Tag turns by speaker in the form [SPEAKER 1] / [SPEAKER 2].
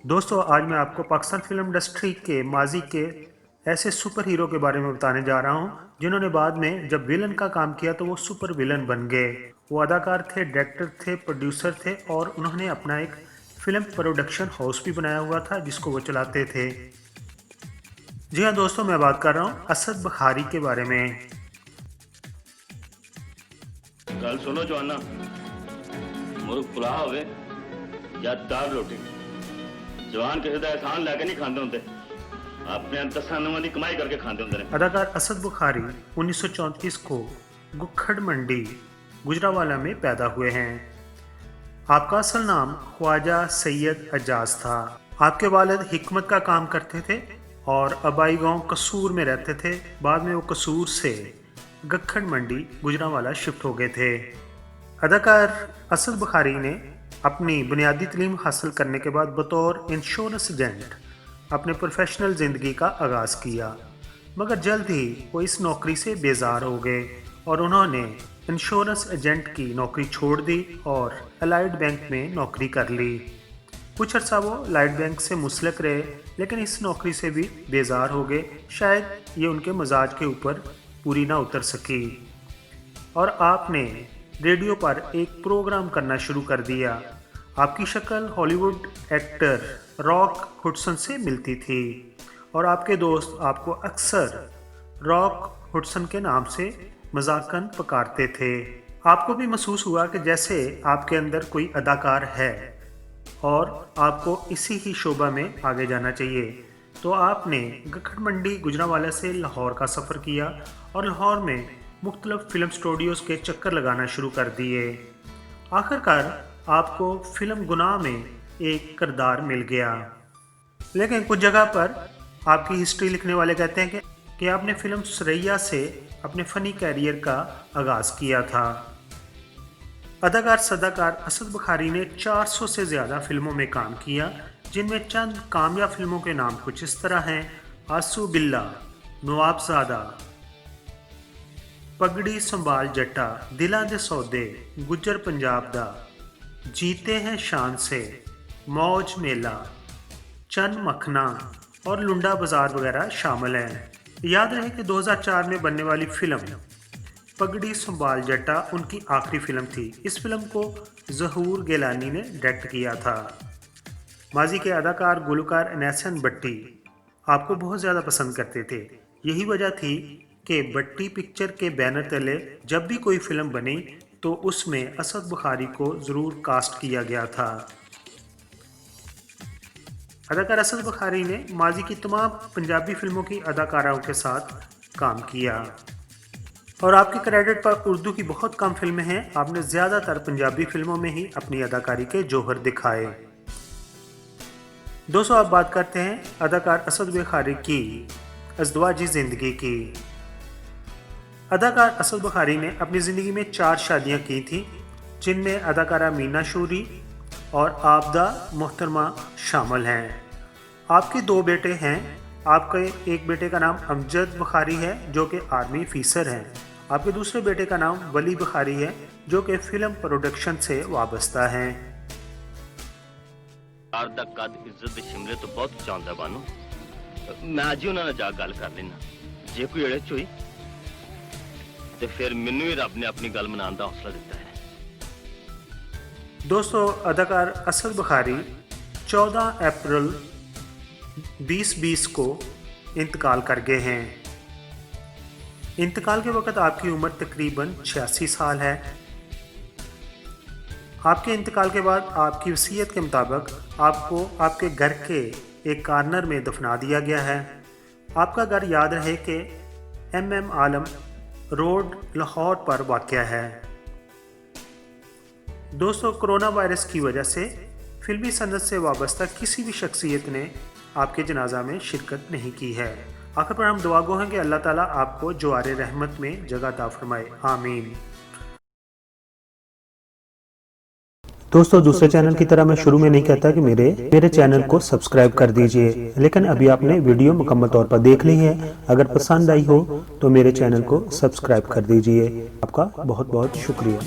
[SPEAKER 1] दोस्तों आज मैं आपको पाकिस्तान फिल्म इंडस्ट्री के माजी के ऐसे सुपर हीरो के बारे में बताने जा रहा हूं जिन्होंने बाद में जब विलन का काम किया तो वो सुपर विलन बन गए। वो अदाकार थे, डायरेक्टर थे, प्रोड्यूसर थे और उन्होंने अपना एक फिल्म प्रोडक्शन हाउस भी बनाया हुआ था जिसको वो चलाते थे। जी हाँ दोस्तों, मैं बात कर रहा हूँ असद बुखारी के बारे में।
[SPEAKER 2] गल सुनो जवाना, मुर्ग पुलाव होवे या दाल रोटी, जवान किसी का एहसान लैके नहीं खाते होंगे, अपने 10 नंबर की कमाई करके खाते होंगे।
[SPEAKER 1] अदाकार असद बुखारी 1934 को गुखड़ मंडी गुजरावाला में पैदा हुए हैं। आपका असल नाम ख्वाजा सैयद एजाज था। आपके वालिद हिकमत का काम करते थे और अबाई गांव कसूर में रहते थे। बाद में वो कसूर से गखड़ मंडी गुजरावाला शिफ्ट हो गए थे। अदाकार असद बुखारी ने अपनी बुनियादी तालीम हासिल करने के बाद बतौर इंश्योरेंस एजेंट अपने प्रोफेशनल ज़िंदगी का आगाज़ किया, मगर जल्द ही वो इस नौकरी से बेजार हो गए और उन्होंने इंश्योरेंस एजेंट की नौकरी छोड़ दी और अलाइड बैंक में नौकरी कर ली। कुछ अर्सा वो अलाइड बैंक से मुंसलिक रहे, लेकिन इस नौकरी से भी बेजार हो गए। शायद ये उनके मिजाज के ऊपर पूरी ना उतर सकी और आपने रेडियो पर एक प्रोग्राम करना शुरू कर दिया। आपकी शक्ल हॉलीवुड एक्टर रॉक हुडसन से मिलती थी और आपके दोस्त आपको अक्सर रॉक हुडसन के नाम से मजाकन पुकारते थे। आपको भी महसूस हुआ कि जैसे आपके अंदर कोई अदाकार है और आपको इसी ही शोबा में आगे जाना चाहिए। तो आपने गखड़ मंडी गुजरावाला से लाहौर का सफ़र किया और लाहौर में मुख्तलिफ फिल्म स्टूडियोज़ के चक्कर लगाना शुरू कर दिए। आखिरकार आपको फिल्म गुनाह में एक किरदार मिल गया, लेकिन कुछ जगह पर आपकी हिस्ट्री लिखने वाले कहते हैं कि आपने फिल्म सुरैया से अपने फ़नी कैरियर का आगाज़ किया था। अदाकार सदाकार असद बुखारी ने 400 से ज़्यादा फिल्मों में काम किया, जिनमें चंद कामयाब फिल्मों के नाम कुछ इस तरह हैं: आंसू बिल्ला, नवाबजादा, पगड़ी संभाल जट्टा, दिलां दे सौदे, गुज्जर पंजाब दा, जीते हैं शान से, मौज मेला, चंद मखना और लुंडा बाजार वगैरह शामिल हैं। याद रहे कि 2004 में बनने वाली फिल्म पगड़ी संभाल जट्टा उनकी आखिरी फिल्म थी। इस फिल्म को ज़हूर गिलानी ने डायरेक्ट किया था। माजी के अदाकार गुलकार अनैसन भट्टी आपको बहुत ज़्यादा पसंद करते थे। यही वजह थी कि भट्टी पिक्चर के बैनर तले जब भी कोई फिल्म बनी तो उसमें असद बुखारी को ज़रूर कास्ट किया गया था। अदाकार असद बुखारी ने माजी की तमाम पंजाबी फिल्मों की अदाकाराओं के साथ काम किया और आपके क्रेडिट पर उर्दू की बहुत कम फिल्में हैं। आपने ज़्यादातर पंजाबी फिल्मों में ही अपनी अदाकारी के जौहर दिखाए। दोस्तों अब बात करते हैं अदाकार असद बुखारी की अज़दवाजी ज़िंदगी की। अदाकार असद बुखारी ने अपनी ज़िंदगी में 4 शादियां की थी, जिनमें अदाकारा मीना शूरी और आबदा मोहतरमा शामिल हैं। आपके 2 बेटे हैं। आपके एक बेटे का नाम अमजद बुखारी है जो कि आर्मी अफसर हैं। आपके दूसरे बेटे का नाम वली बुखारी है जो कि फिल्म प्रोडक्शन से वाबस्ता हैं।
[SPEAKER 2] कद इज्जत शिमले तो बहुत चाहता बानो, मैं आज ही उन्होंने जा गल कर लेना। जे कोई एड़े चोई तो फिर मैनू ही रब ने अपनी गल मनाने का हौसला दिता है।
[SPEAKER 1] दोस्तों अदाकार असद बुखारी 14 अप्रैल 2020 को इंतकाल कर गए हैं। इंतकाल के वक्त आपकी उम्र तकरीबन 86 साल है। आपके इंतकाल के बाद आपकी वसीयत के मुताबिक आपको आपके घर के एक कॉर्नर में दफना दिया गया है। आपका घर याद रहे कि MM आलम रोड लाहौर पर वाक़या है। दोस्तों कोरोना वायरस की वजह से फिल्मी सनत से वाबस्ता किसी भी शख्सियत ने आपके जनाजा में शिरकत नहीं की है। आखिर पर हम दुआ गो हैं कि अल्लाह ताला आपको जवारे रहमत में जगह अता फरमाए, आमीन। दोस्तों दूसरे चैनल की तरह मैं शुरू में नहीं कहता कि मेरे चैनल को सब्सक्राइब कर दीजिए, लेकिन अभी आपने वीडियो मुकम्मल तौर पर देख ली है। अगर पसंद आई हो तो मेरे चैनल को सब्सक्राइब कर दीजिए। आपका बहुत बहुत शुक्रिया।